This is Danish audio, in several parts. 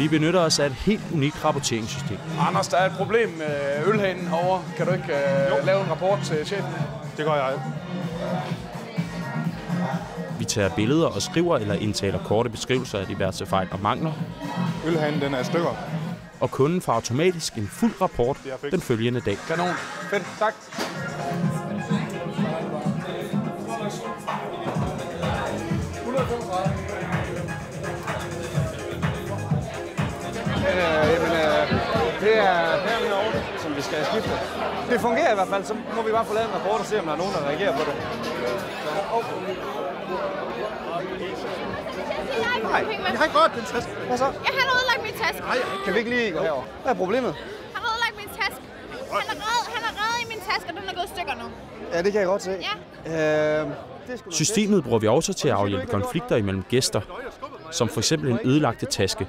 Vi benytter os af et helt unikt rapporteringssystem. Anders, der er et problem med ølhanen herovre. Kan du ikke lave en rapport til chefen? Det gør jeg. Vi tager billeder og skriver eller indtaler korte beskrivelser af diverse fejl og mangler. Ølhanen, den er i stykker. Og kunden får automatisk en fuld rapport den følgende dag. Kanon. Fedt. Tak. Det er herovre, som vi skal skifte. Det fungerer i hvert fald, så må vi bare få lavet en rapport og se, om der er nogen, der reagerer på det. Nej, jeg har ikke rørt din taske. Hvad så? Jeg har ødelagt min taske. Nej, kan vi ikke lige gå herover? Hvad er problemet? Han har ødelagt min taske. Han er reddet i min taske, og den er gået i stykker nu. Ja, det kan jeg godt se. Ja. Systemet bruger vi også til at afhjælpe konflikter imellem gæster, som for eksempel en ødelagte taske.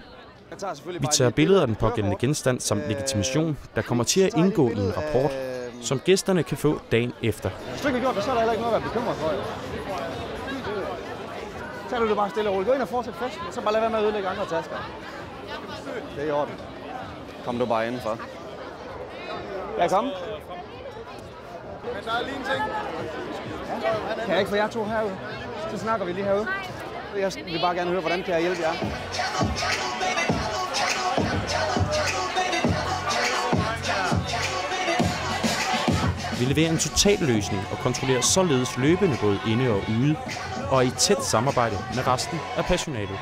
Vi tager billeder af den pågældende genstand samt legitimation, der kommer til at indgå i en rapport, som gæsterne kan få dagen efter. Hvis du ikke har gjort det, så er der heller ikke noget at være bekymret for. Så er du det bare stille og roligt. Gå ind og fortsæt festen, så bare lad være med at ødelægge andre tasker. Det er i orden. Kom du bare indenfor. Ja, kom. Men der er lige en ting. Kan jeg ikke få jer to herude? Så snakker vi lige herude. Jeg vil bare gerne høre, hvordan kan jeg hjælpe jer? Vi leverer en total løsning og kontrollerer således løbende både inde og ude, og i tæt samarbejde med resten af personalet.